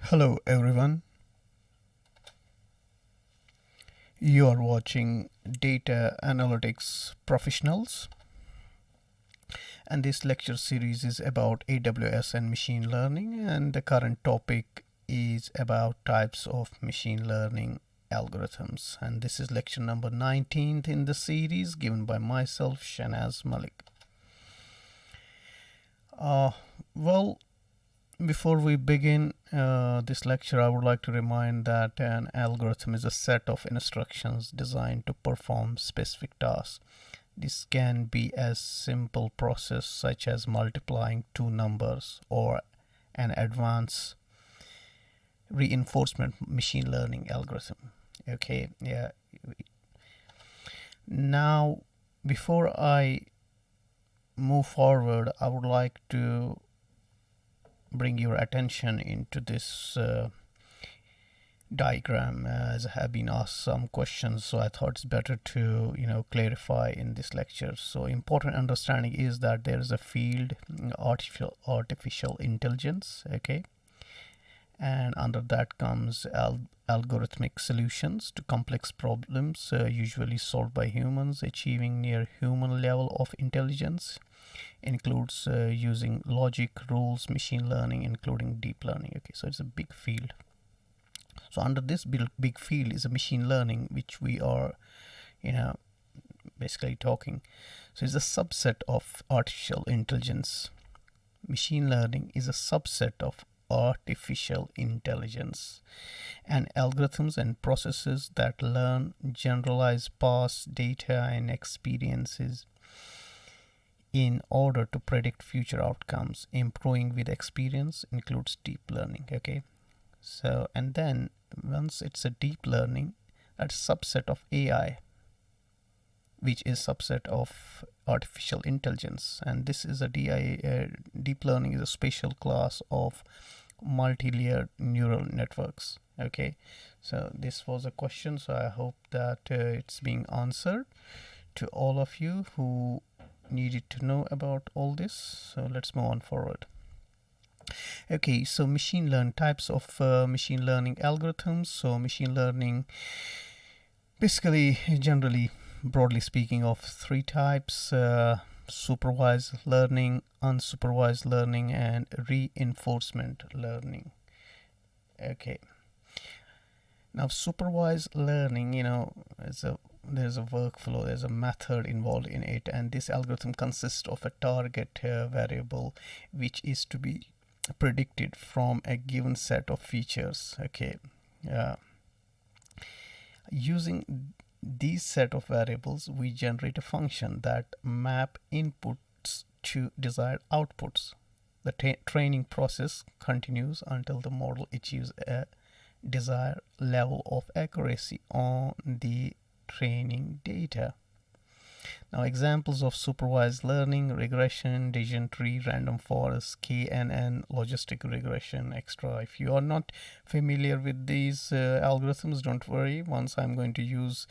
Hello everyone, you are watching Data Analytics Professionals, and this lecture series is about AWS and machine learning, and the current topic is about types of machine learning algorithms, and this is lecture number 19th in the series given by myself, Shanaz Malik. Well, before we begin this lecture, I would like to remind that an algorithm is a set of instructions designed to perform specific tasks. This can be a simple process such as multiplying two numbers or an advanced reinforcement machine learning algorithm. Okay, yeah. Now, before I move forward, I would like to bring your attention into this diagram, as I have been asked some questions, so I thought it's better to clarify in this lecture. So important understanding is that there is a field, artificial intelligence, okay, and under that comes algorithmic solutions to complex problems, usually solved by humans. Achieving near human level of intelligence includes using logic, rules, machine learning, including deep learning. Okay, so it's a big field. So under this big field is a machine learning, which we are basically talking. So it's a subset of artificial intelligence. Machine learning is a subset of artificial intelligence, and algorithms and processes that learn generalized past data and experiences in order to predict future outcomes. Improving with experience includes deep learning. Okay, so and then once it's a deep learning, that's a subset of AI, which is subset of artificial intelligence, and this is a deep learning is a special class of multi-layered neural networks. Okay, so this was a question, so I hope that it's being answered to all of you who needed to know about all this. So let's move on forward. Okay, so machine learning types of machine learning algorithms. So machine learning, basically, generally, broadly speaking, of three types: supervised learning, unsupervised learning, and reinforcement learning. Okay, now supervised learning, there's a workflow, there's a method involved in it, and this algorithm consists of a target variable which is to be predicted from a given set of features. Okay, using these set of variables, we generate a function that map inputs to desired outputs. The training process continues until the model achieves a desired level of accuracy on the training data. Now, examples of supervised learning: regression, decision tree, random forest, KNN, logistic regression, etc. If you are not familiar with these algorithms, don't worry. Once I'm going to use,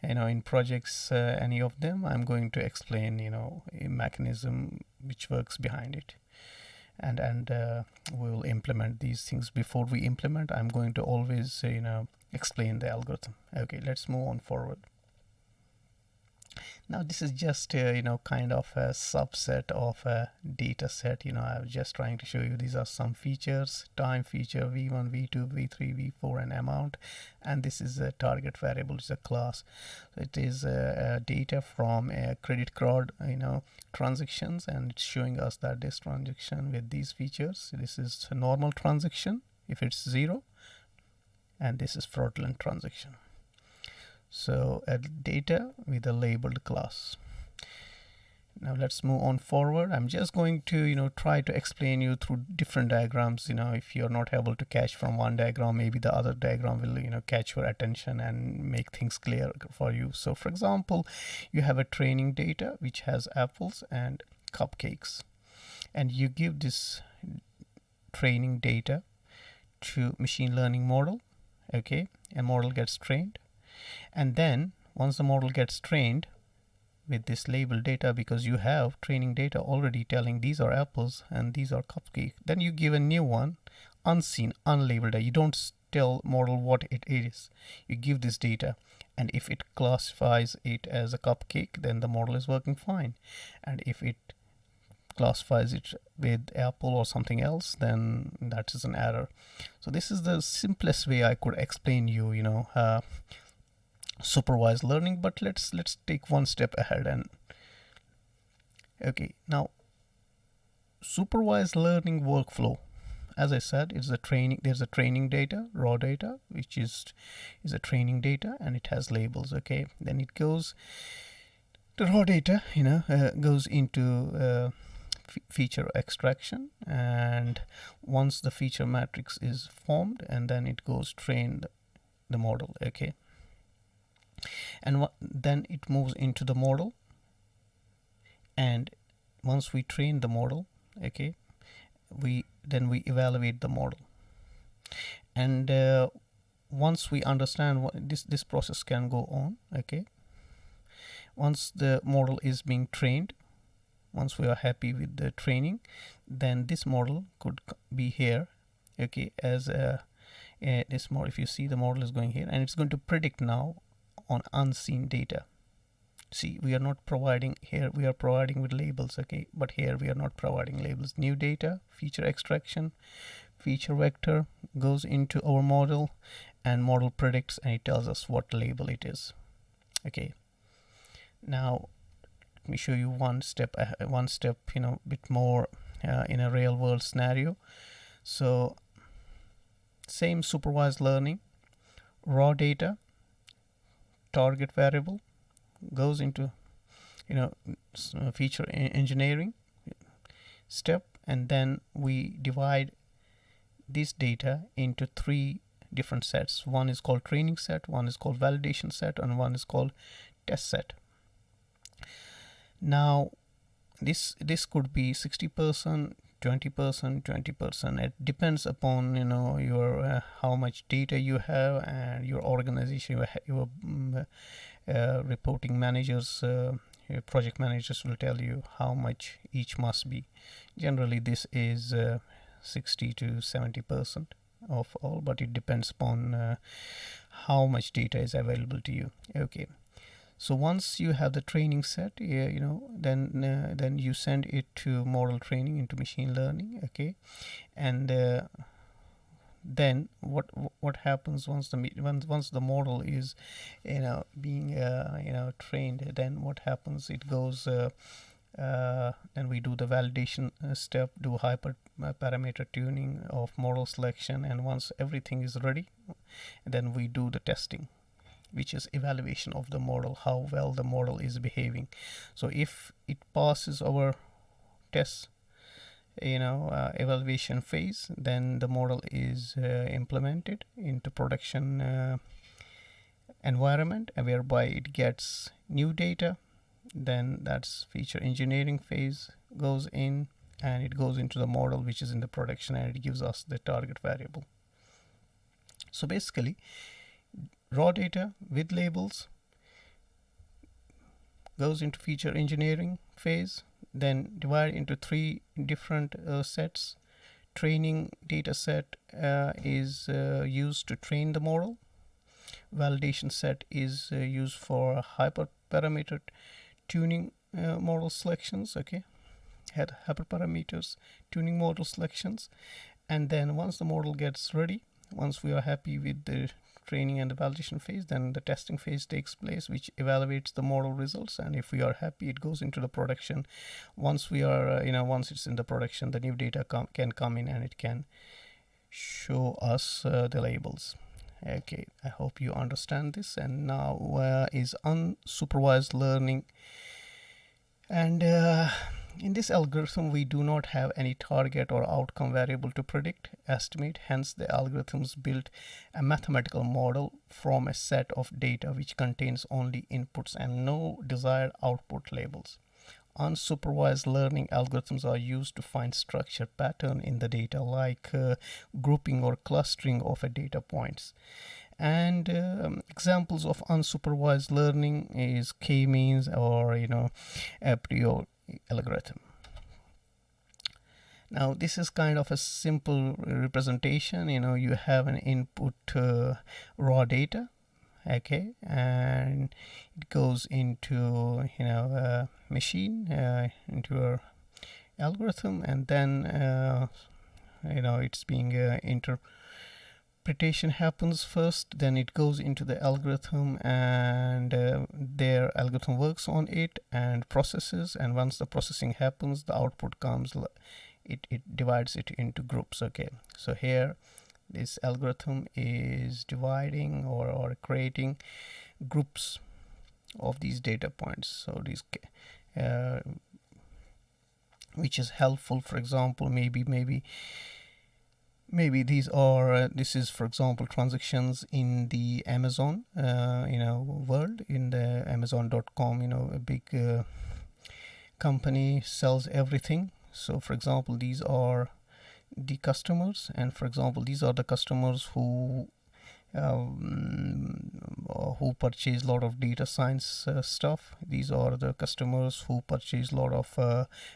in projects, any of them, I'm going to explain, a mechanism which works behind it. And we will implement these things. Before we implement, I'm going to always explain the algorithm. Okay, let's move on forward. Now this is just kind of a subset of a data set. I'm just trying to show you these are some features: time feature, v1, v2, v3, v4, and amount. And this is a target variable, it's a class. So it is data from a credit card transactions, and it's showing us that this transaction with these features, this is a normal transaction if it's 0, and this is fraudulent transaction. So add data with a labeled class. Now let's move on forward. I'm just going to try to explain you through different diagrams. If you're not able to catch from one diagram, maybe the other diagram will catch your attention and make things clear for you. So for example, you have a training data which has apples and cupcakes, and you give this training data to machine learning model. Okay, a model gets trained, and then once the model gets trained with this labeled data, because you have training data already telling these are apples and these are cupcake, then you give a new one unseen, unlabeled data. You don't tell model what it is. You give this data, and if it classifies it as a cupcake, then the model is working fine. And if it classifies it with apple or something else, then that is an error. So this is the simplest way I could explain you, supervised learning. But let's take one step ahead. And okay, now supervised learning workflow, as I said, it's a training. There's a training data, raw data, which is a training data, and it has labels. Okay, then it goes, the raw data goes into feature extraction, and once the feature matrix is formed, and then it goes train the model. Okay, and then it moves into the model, and once we train the model, okay, we evaluate the model. And once we understand what this process can go on, okay, once the model is being trained, once we are happy with the training, then this model could be here, okay, as this model. If you see, the model is going here, and it's going to predict now on unseen data. See, we are not providing here, we are providing with labels, okay, but here we are not providing labels. New data, feature extraction, feature vector goes into our model, and model predicts, and it tells us what label it is. Okay, now let me show you one step, bit more in a real world scenario. So same supervised learning, raw data, target variable goes into feature engineering step, and then we divide this data into 3 different sets. One is called training set, one is called validation set, and one is called test set. Now this could be 60%, 20%, 20%. It depends upon your how much data you have, and your organization, your reporting managers, your project managers will tell you how much each must be. Generally this is 60 to 70% of all, but it depends upon how much data is available to you. Okay, so once you have the training set, then you send it to model training, into machine learning. Okay, and then what happens once the model is being trained, then what happens, it goes then we do the validation step, do hyper parameter tuning of model selection, and once everything is ready, then we do the testing, which is evaluation of the model, how well the model is behaving. So if it passes our test evaluation phase, then the model is implemented into production environment, whereby it gets new data. Then that's feature engineering phase goes in, and it goes into the model which is in the production, and it gives us the target variable. So basically, raw data with labels goes into feature engineering phase, then divided into 3 different sets. Training data set is used to train the model. Validation set is used for hyperparameter tuning model selections. Okay, hyperparameters tuning model selections. And then once the model gets ready, once we are happy with the training and the validation phase, then the testing phase takes place, which evaluates the model results. And if we are happy, it goes into the production. Once we are once it's in the production, the new data can come in, and it can show us the labels. Okay, I hope you understand this. And now is unsupervised learning. And in this algorithm, we do not have any target or outcome variable to predict, estimate. Hence, the algorithms built a mathematical model from a set of data which contains only inputs and no desired output labels. Unsupervised learning algorithms are used to find structure pattern in the data, like grouping or clustering of a data points. And examples of unsupervised learning is k-means or a priori algorithm. Now this is kind of a simple representation. You have an input raw data, okay, and it goes into a machine, into a algorithm, and then it's being interpretation happens first, then it goes into the algorithm, and their algorithm works on it and processes, and once the processing happens, the output comes. It divides it into groups. Okay, so here this algorithm is dividing or creating groups of these data points, so these which is helpful. For example, maybe these are this is, for example, transactions in the Amazon world, in the Amazon.com, a big company sells everything. So for example, these are the customers, and for example, these are the customers who purchase a lot of data science stuff. These are the customers who purchase a lot of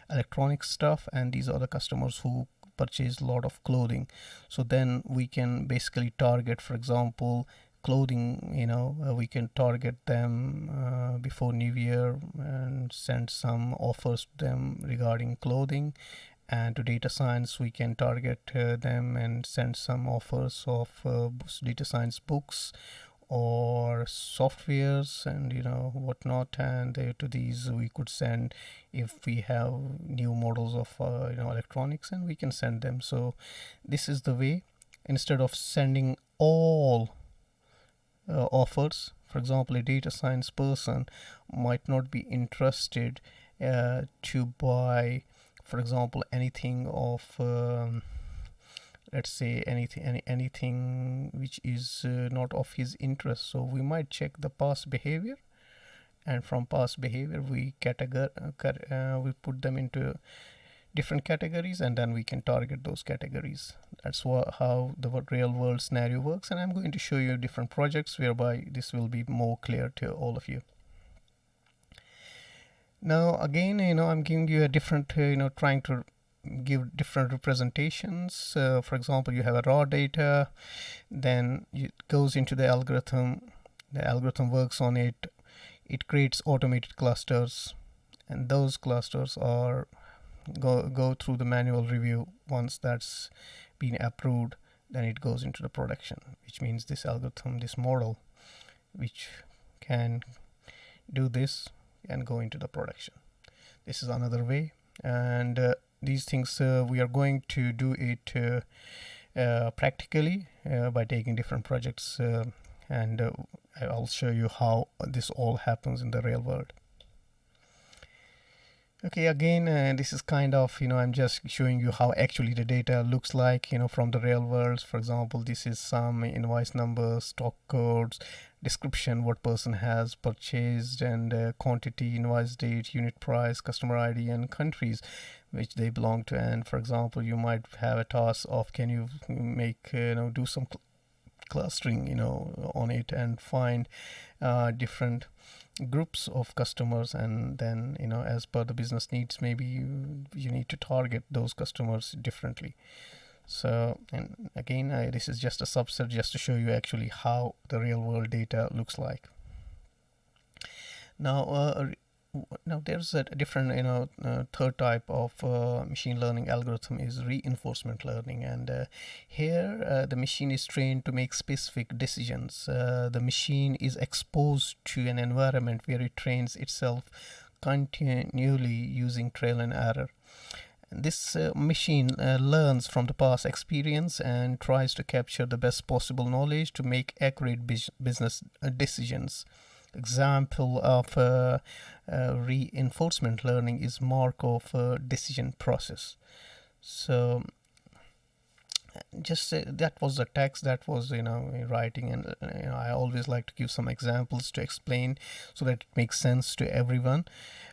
electronic stuff, and these are the customers who purchase a lot of clothing. So then we can basically target, for example, clothing. We can target them before New Year and send some offers to them regarding clothing. And to data science, we can target them and send some offers of data science books or softwares and whatnot. And to these we could send, if we have new models of electronics, and we can send them. So this is the way. Instead of sending all offers, for example, a data science person might not be interested to buy, for example, anything of let's say anything which is not of his interest. So we might check the past behavior, and from past behavior we we put them into different categories, and then we can target those categories. That's how the real world scenario works, and I'm going to show you different projects whereby this will be more clear to all of you. Now again, I'm giving you a different, trying to give different representations. For example, you have a raw data, then it goes into the algorithm works on it, it creates automated clusters, and those clusters are go through the manual review. Once that's been approved, then it goes into the production, which means this algorithm, this model, which can do this and go into the production. This is another way, and these things we are going to do it practically by taking different projects, and I'll show you how this all happens in the real world. Okay, again, this is kind of, I'm just showing you how actually the data looks like, from the real world. For example, this is some invoice numbers, stock codes, description, what person has purchased, and quantity, invoice date, unit price, customer ID, and countries which they belong to. And for example, you might have a task of, can you make, do some clustering, on it, and find different groups of customers, and then as per the business needs, maybe you need to target those customers differently. So, and again, this is just a subset, just to show you actually how the real world data looks like. Now there's a different third type of machine learning algorithm is reinforcement learning, and here the machine is trained to make specific decisions. The machine is exposed to an environment where it trains itself continually using trial and error. This machine learns from the past experience and tries to capture the best possible knowledge to make accurate business decisions. Example of reinforcement learning is Markov decision process. So just that was the text that was writing, and I always like to give some examples to explain so that it makes sense to everyone.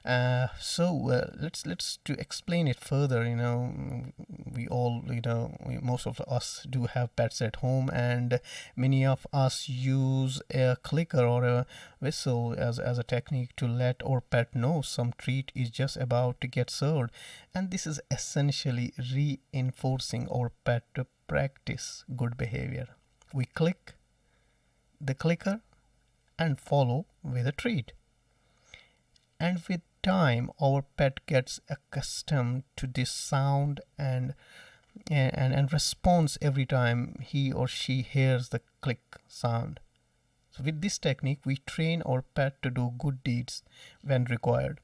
Let's to explain it further. We all, most of us do have pets at home, and many of us use a clicker or a whistle as a technique to let our pet know some treat is just about to get served, and this is essentially reinforcing our pet to practice good behavior. We click the clicker and follow with a treat. And with time, our pet gets accustomed to this sound and responds every time he or she hears the click sound. So with this technique, we train our pet to do good deeds when required.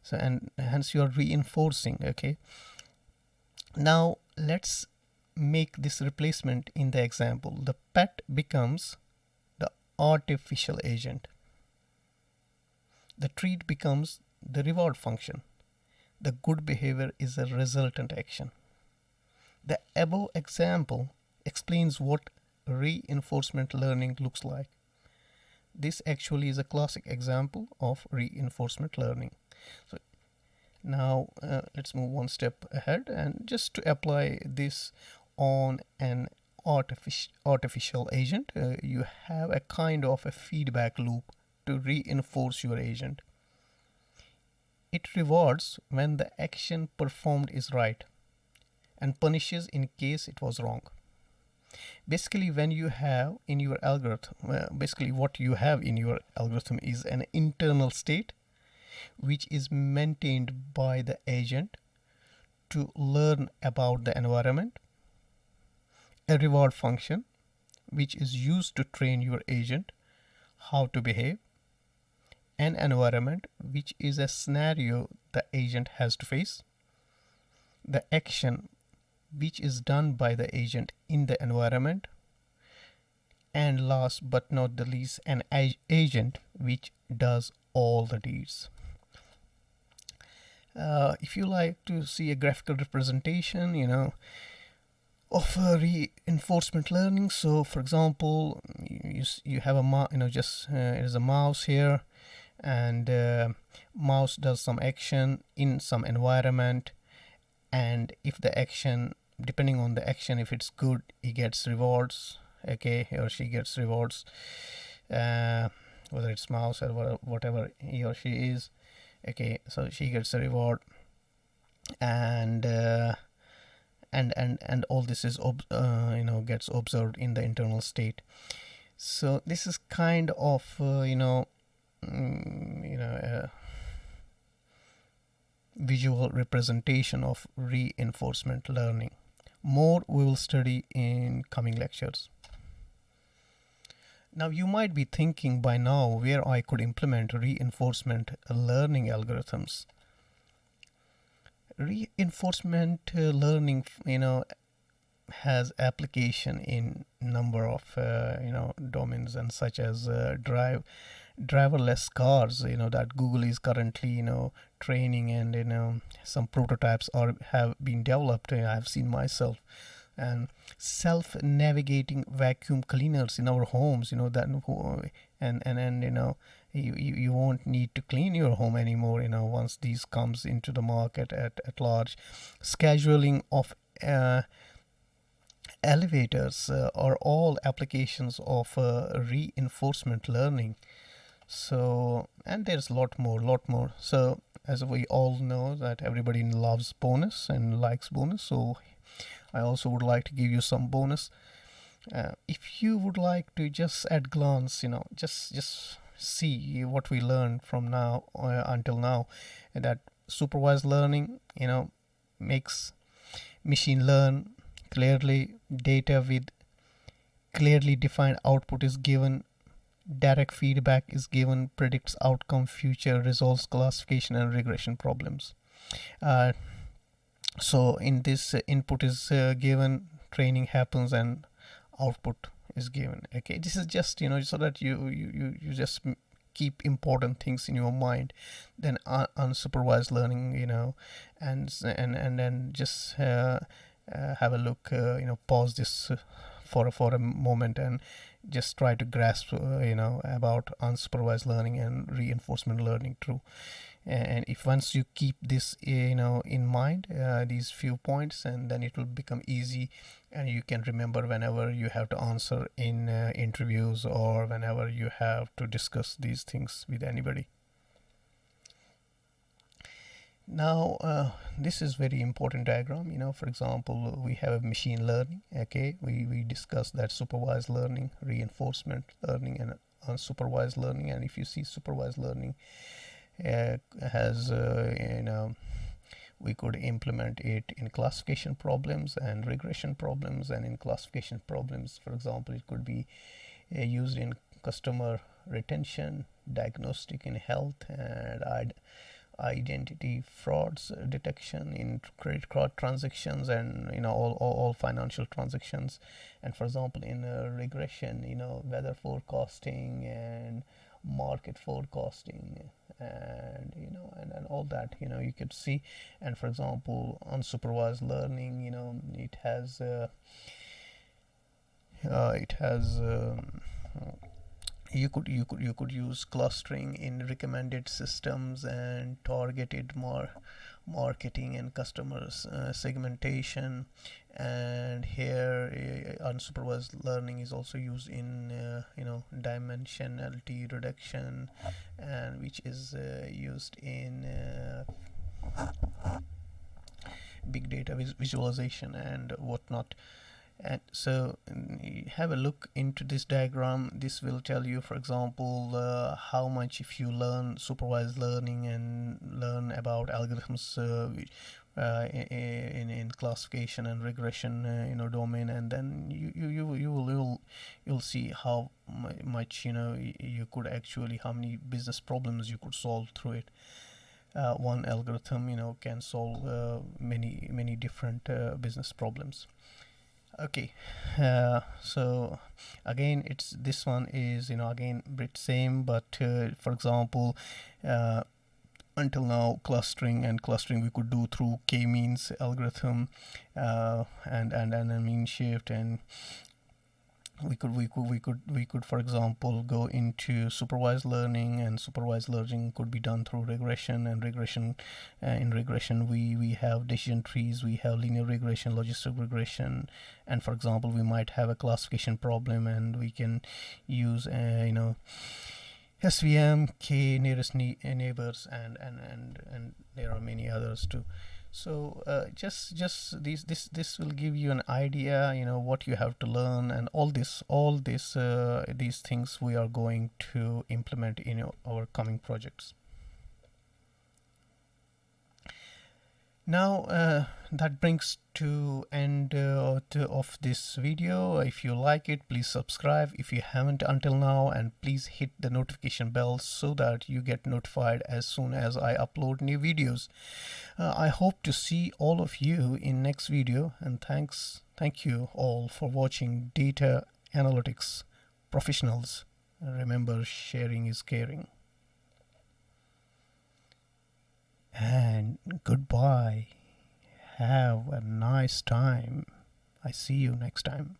So, and hence you are reinforcing. Okay. Now let's make this replacement in the example. The pet becomes the artificial agent. The treat becomes the reward function. The good behavior is a resultant action. The above example explains what reinforcement learning looks like. This actually is a classic example of reinforcement learning. So now let's move one step ahead, and just to apply this on an artificial agent, you have a kind of a feedback loop to reinforce your agent. It rewards when the action performed is right and punishes in case it was wrong. Basically, when you have in your algorithm, what you have in your algorithm is an internal state which is maintained by the agent to learn about the environment, a reward function which is used to train your agent how to behave, an environment which is a scenario the agent has to face, the action which is done by the agent in the environment, and last but not the least, an agent which does all the deeds. If you like to see a graphical representation, of reinforcement learning, so for example, you have a it is a mouse here, and mouse does some action in some environment, and if the action, depending on the action, if it's good, he gets rewards. Okay, he or she gets rewards, whether it's mouse or whatever he or she is. Okay, so she gets a reward, and all this is gets observed in the internal state. So this is kind of visual representation of reinforcement learning. More we will study in coming lectures. Now you might be thinking by now where I could implement reinforcement learning algorithms. Reinforcement learning, has application in number of domains, and such as driverless cars, that Google is currently training, and some prototypes have been developed. I've seen myself. And self-navigating vacuum cleaners in our homes, that you won't need to clean your home anymore, once these comes into the market at large. Scheduling of elevators are all applications of reinforcement learning. So, and there's a lot more. So as we all know that everybody loves bonus and likes bonus, so I also would like to give you some bonus. If you would like to just at glance, just see what we learned from now until now, that supervised learning, makes machine learn clearly, data with clearly defined output is given, direct feedback is given, predicts outcome, future, resolves classification and regression problems. So in this, input is given, training happens, and output is given. Okay, this is just so that you just keep important things in your mind. Then unsupervised learning, and then just have a look, pause this for a moment and just try to grasp, about unsupervised learning and reinforcement learning through. And if once you keep this, in mind, these few points, and then it will become easy, and you can remember whenever you have to answer in interviews, or whenever you have to discuss these things with anybody. Now, this is very important diagram. For example, we have machine learning. Okay, we discussed that supervised learning, reinforcement learning, and unsupervised learning. And if you see supervised learning has, we could implement it in classification problems and regression problems. And in classification problems, for example, it could be used in customer retention, diagnostic in health, and identity frauds detection in credit card transactions, and all financial transactions. And for example, in regression, weather forecasting and market forecasting, and and all that, you could see. And for example, unsupervised learning, it has you could use clustering in recommended systems, and targeted marketing and customers segmentation. And here, unsupervised learning is also used in dimensionality reduction, and which is used in big data visualization and whatnot. And so, have a look into this diagram. This will tell you, for example, how much if you learn supervised learning and learn about algorithms in classification and regression domain, and then you'll see how much you could actually, how many business problems you could solve through it. One algorithm can solve many different business problems. Okay, so again, this one is again bit same, but for example, until now, clustering we could do through k-means algorithm, and a mean shift. And we could for example go into supervised learning, and supervised learning could be done through regression. And in regression, we have decision trees, we have linear regression, logistic regression. And for example, we might have a classification problem, and we can use SVM, k nearest neighbors, and there are many others too. So just this will give you an idea, what you have to learn, and all these things we are going to implement in our coming projects. Now, that brings to end of this video. If you like it, please subscribe if you haven't until now, and please hit the notification bell so that you get notified as soon as I upload new videos. I hope to see all of you in next video, and thank you all for watching Data Analytics Professionals. Remember, sharing is caring. And goodbye. Have a nice time. I see you next time.